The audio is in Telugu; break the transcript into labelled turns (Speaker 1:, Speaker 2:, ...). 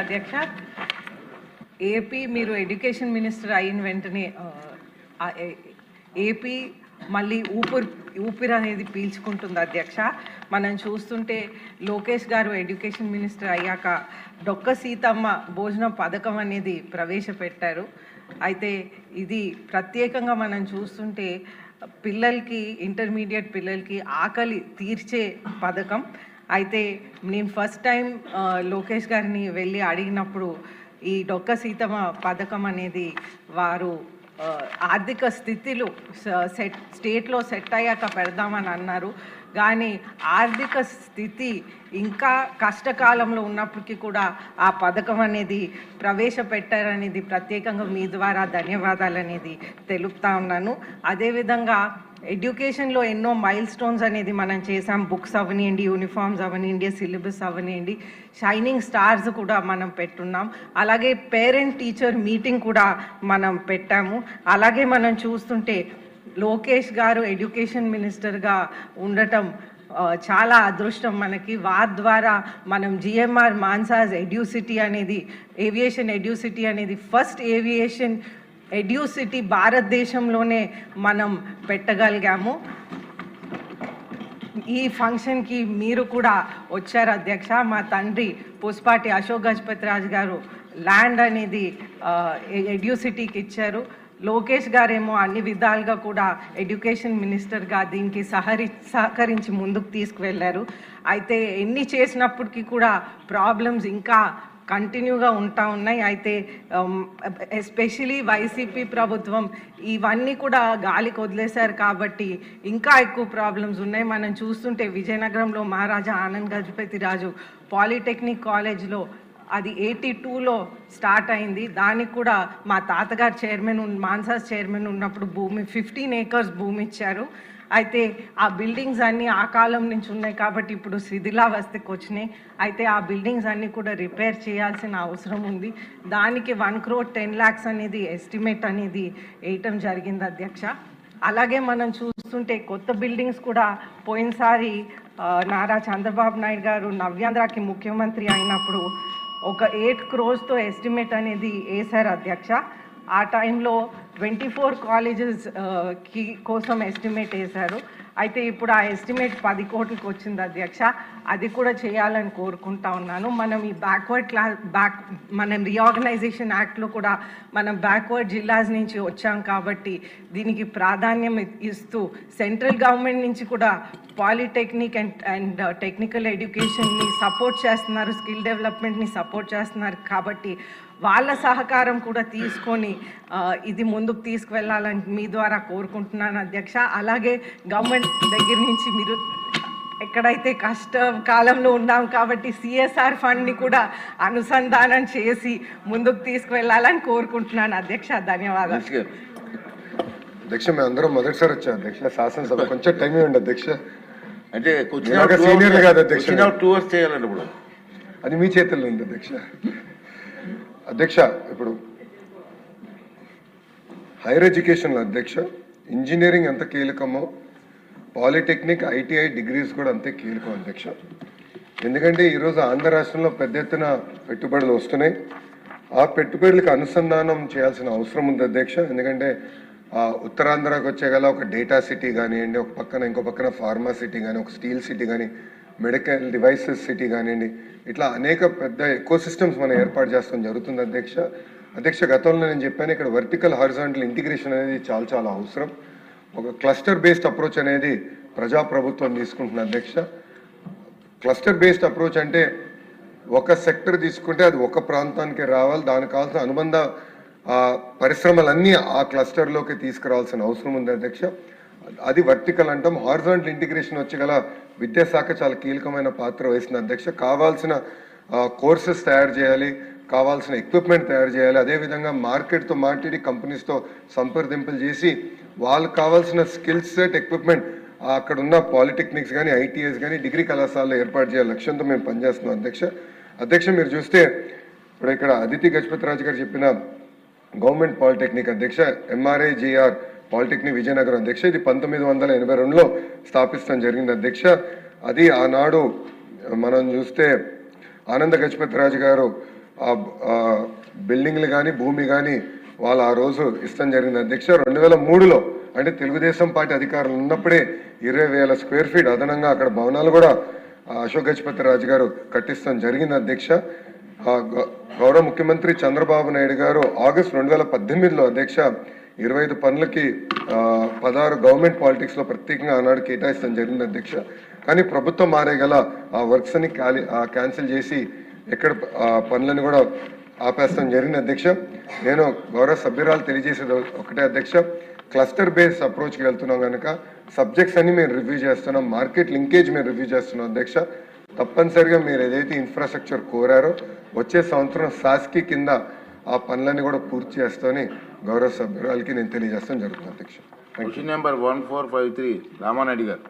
Speaker 1: అధ్యక్ష. ఏపీ మీరు ఎడ్యుకేషన్ మినిస్టర్ అయిన వెంటనే ఏపీ మళ్ళీ ఊపిరి అనేది పీల్చుకుంటుంది అధ్యక్ష. మనం చూస్తుంటే లోకేష్ గారు ఎడ్యుకేషన్ మినిస్టర్ అయ్యాక డొక్క సీతమ్మ భోజనం పథకం అనేది ప్రవేశపెట్టారు. అయితే ఇది ప్రత్యేకంగా మనం చూస్తుంటే పిల్లలకి, ఇంటర్మీడియట్ పిల్లలకి ఆకలి తీర్చే పథకం. అయితే నేను ఫస్ట్ టైం లోకేష్ గారిని వెళ్ళి అడిగినప్పుడు ఈ డొక్క సీతమ్మ పథకం అనేది వారు ఆర్థిక స్థితిలో స్టేట్లో సెట్ అయ్యాక పెడదామని అన్నారు. కానీ ఆర్థిక స్థితి ఇంకా కష్టకాలంలో ఉన్నప్పటికీ కూడా ఆ పథకం అనేది ప్రవేశపెట్టారనేది ప్రత్యేకంగా మీ ద్వారా ధన్యవాదాలు అనేది తెలుపుతా ఉన్నాను. అదేవిధంగా ఎడ్యుకేషన్లో ఎన్నో మైల్ స్టోన్స్ అనేది మనం చేసాం. బుక్స్ అవనివ్వండి, యూనిఫామ్స్ అవనివ్వండి, సిలబస్ అవనివ్వండి, షైనింగ్ స్టార్స్ కూడా మనం పెట్టున్నాం. అలాగే పేరెంట్ టీచర్ మీటింగ్ కూడా మనం పెట్టాము. అలాగే మనం చూస్తుంటే లోకేష్ గారు ఎడ్యుకేషన్ మినిస్టర్గా ఉండటం చాలా అదృష్టం మనకి. వారి ద్వారా మనం జిఎంఆర్ మాన్సాస్ ఎడ్యూసిటీ అనేది, ఏవియేషన్ ఎడ్యూసిటీ అనేది ఫస్ట్ ఏవియేషన్ ఎడ్యూసిటీ భారతదేశంలోనే మనం పెట్టగలిగాము. ఈ ఫంక్షన్కి మీరు కూడా వచ్చారు అధ్యక్ష. మా తండ్రి పుష్పాటి అశోక్ గజపతి రాజు గారు ల్యాండ్ అనేది ఎడ్యూసిటీకి ఇచ్చారు. లోకేష్ గారేమో అన్ని విధాలుగా కూడా ఎడ్యుకేషన్ మినిస్టర్గా దీనికి సహకరించి ముందుకు తీసుకువెళ్ళారు. అయితే ఎన్ని చేసినప్పటికీ కూడా ప్రాబ్లమ్స్ ఇంకా కంటిన్యూగా ఉన్నాయి. అయితే ఎస్పెషలీ వైసీపీ ప్రభుత్వం ఇవన్నీ కూడా గాలికి వదిలేశారు కాబట్టి ఇంకా ఎక్కువ ప్రాబ్లమ్స్ ఉన్నాయి. మనం చూస్తుంటే విజయనగరంలో మహారాజా ఆనంద్ గజపతి రాజు పాలిటెక్నిక్ కాలేజ్లో అది 82లో స్టార్ట్ అయింది. దానికి కూడా మా తాతగారు చైర్మన్, మాన్సాస్ చైర్మన్ ఉన్నప్పుడు 15 acres భూమి ఇచ్చారు. అయితే ఆ బిల్డింగ్స్ అన్నీ ఆ కాలం నుంచి ఉన్నాయి కాబట్టి ఇప్పుడు శిథిలావస్థకి వచ్చినాయి. అయితే ఆ బిల్డింగ్స్ అన్నీ కూడా రిపేర్ చేయాల్సిన అవసరం ఉంది. దానికి 1 crore 10 lakhs అనేది ఎస్టిమేట్ అనేది వేయటం జరిగింది అధ్యక్ష. అలాగే మనం చూస్తుంటే కొత్త బిల్డింగ్స్ కూడా పోయినసారి నారా చంద్రబాబు నాయుడు గారు నవ్యాంధ్రకి ముఖ్యమంత్రి అయినప్పుడు ఒక 8 crores ఎస్టిమేట్ అనేది వేశారు అధ్యక్ష. ఆ టైంలో 24 కాలేజెస్ కోసం ఎస్టిమేట్ వేశారు. అయితే ఇప్పుడు ఆ ఎస్టిమేట్ 10 కోట్లకి వచ్చింది అధ్యక్ష. అది కూడా చేయాలని కోరుకుంటా ఉన్నాను. మనం ఈ మనం రీఆర్గనైజేషన్ యాక్ట్లో కూడా మనం బ్యాక్వర్డ్ జిల్లాస్ నుంచి వచ్చాం కాబట్టి దీనికి ప్రాధాన్యం ఇస్తూ సెంట్రల్ గవర్నమెంట్ నుంచి కూడా పాలిటెక్నిక్ అండ్ టెక్నికల్ ఎడ్యుకేషన్ని సపోర్ట్ చేస్తున్నారు, స్కిల్ డెవలప్మెంట్ని సపోర్ట్ చేస్తున్నారు. కాబట్టి వాళ్ళ సహకారం కూడా తీసుకొని ఇది ముందుకు తీసుకువెళ్ళాలని మీ ద్వారా కోరుకుంటున్నాను అధ్యక్ష. అలాగే గవర్నమెంట్ దగ్గర నుంచి మీరు ఎక్కడైతే కష్టకాలంలో ఉన్నాం కాబట్టి సిఎస్ఆర్ ఫండ్ని కూడా అనుసంధానం చేసి ముందుకు తీసుకువెళ్ళాలని కోరుకుంటున్నాను అధ్యక్ష. ధన్యవాదాలు
Speaker 2: అధ్యక్ష. మేము అందరం మొదటిసారి వచ్చాం అధ్యక్ష శాసనసభ. కొంచెం టైం ఇవ్వండి అధ్యక్ష.
Speaker 3: అంటే
Speaker 2: సీనియర్లు కాదు అధ్యక్ష,
Speaker 3: 2 hours చేయాలండి. ఇప్పుడు
Speaker 2: అది మీ చేతుల్లో ఉంది అధ్యక్ష. అధ్యక్ష, ఇప్పుడు హైయర్ ఎడ్యుకేషన్లో అధ్యక్ష ఇంజనీరింగ్ ఎంత కీలకమో పాలిటెక్నిక్, ఐటీఐ డిగ్రీస్ కూడా అంతే కీలకం అధ్యక్ష. ఎందుకంటే ఈరోజు ఆంధ్ర రాష్ట్రంలో పెద్ద ఎత్తున పెట్టుబడులు వస్తున్నాయి. ఆ పెట్టుబడులకు అనుసంధానం చేయాల్సిన అవసరం ఉంది అధ్యక్ష. ఎందుకంటే ఉత్తరాంధ్రకు వచ్చేగల ఒక డేటా సిటీ కానివ్వండి, ఒక పక్కన ఇంకో పక్కన ఫార్మా సిటీ కానీ, ఒక స్టీల్ సిటీ కానీ, మెడికల్ డివైసెస్ సిటీ కానివ్వండి, ఇట్లా అనేక పెద్ద ఎకో సిస్టమ్స్ మనం ఏర్పాటు చేస్తాం జరుగుతుంది అధ్యక్ష. అధ్యక్ష, గతంలో నేను చెప్పాను ఇక్కడ వర్టికల్ హారిజాంటల్ ఇంటిగ్రేషన్ అనేది చాలా అవసరం. ఒక క్లస్టర్ బేస్డ్ అప్రోచ్ అనేది ప్రజాప్రభుత్వం తీసుకుంటుంది అధ్యక్ష. క్లస్టర్ బేస్డ్ అప్రోచ్ అంటే ఒక సెక్టర్ తీసుకుంటే అది ఒక ప్రాంతానికి రావాలి, దానికి కావాల్సిన అనుబంధ పరిశ్రమలన్నీ ఆ క్లస్టర్లోకి తీసుకురావాల్సిన అవసరం ఉంది అధ్యక్ష. అది వర్టికల్ అంటాం. హారిజాంటల్ ఇంటిగ్రేషన్ వచ్చేగల విద్యాశాఖ చాలా కీలకమైన పాత్ర వహిస్తుంది అధ్యక్ష. కావాల్సిన కోర్సెస్ తయారు చేయాలి, కావాల్సిన ఎక్విప్మెంట్ తయారు చేయాలి. అదేవిధంగా మార్కెట్తో మాట్లాడి కంపెనీస్తో సంప్రదింపులు చేసి వాళ్ళకి కావాల్సిన స్కిల్ సెట్, ఎక్విప్మెంట్ అక్కడ ఉన్న పాలిటెక్నిక్స్ కానీ, ఐటీఎస్ కానీ, డిగ్రీ కళాశాలలో ఏర్పాటు చేయాలి లక్ష్యంతో మేము పనిచేస్తున్నాం అధ్యక్ష. అధ్యక్ష, మీరు చూస్తే ఇప్పుడు ఇక్కడ అదితి గజపతి రాజు గారు చెప్పిన గవర్నమెంట్ పాలిటెక్నిక్ అధ్యక్ష, ఎంఆర్ఐజిఆర్ పాలిటెక్నిక్ విజయనగరం అధ్యక్ష, ఇది 1982లో స్థాపించడం జరిగింది అధ్యక్ష. అది ఆనాడు మనం చూస్తే ఆనంద గజపతి రాజు గారు ఆ బిల్డింగ్లు కానీ భూమి కానీ వాళ్ళు ఆ రోజు ఇష్టం జరిగింది అధ్యక్ష. 2003లో అంటే తెలుగుదేశం పార్టీ అధికారులు ఉన్నప్పుడే 20,000 స్క్వేర్ ఫీట్ అదనంగా అక్కడ భవనాలు కూడా అశోక్ గజపతి రాజు గారు కట్టిస్తాం జరిగింది అధ్యక్ష. గౌరవ ముఖ్యమంత్రి చంద్రబాబు నాయుడు గారు ఆగస్టు 2018లో అధ్యక్ష 25 పనులకి 16 గవర్నమెంట్ పాలిటిక్స్లో ప్రత్యేకంగా ఆనాడు కేటాయిస్తాం జరిగింది అధ్యక్ష. కానీ ప్రభుత్వం మారే గల ఆ వర్క్స్ అని క్యాన్సిల్ చేసి ఎక్కడ పనులను కూడా ఆపేస్తాం జరిగింది అధ్యక్ష. నేను గౌరవ సభ్యురాలు తెలియజేసేది ఒకటే అధ్యక్ష, క్లస్టర్ బేస్డ్ అప్రోచ్కి వెళ్తున్నాం కనుక సబ్జెక్ట్స్ అన్ని మేము రివ్యూ చేస్తున్నాం, మార్కెట్ లింకేజ్ మేము రివ్యూ చేస్తున్నాం అధ్యక్ష. తప్పనిసరిగా మీరు ఏదైతే ఇన్ఫ్రాస్ట్రక్చర్ కోరారో వచ్చే సంవత్సరం శాస్కి కింద ఆ పనులన్నీ కూడా పూర్తి చేస్తామని గౌరవ సభ్యురాలకి నేను తెలియజేస్తాం జరుగుతుంది అధ్యక్ష.
Speaker 3: క్వశ్చన్ నెంబర్ 1453 రామానాయుడు గారు.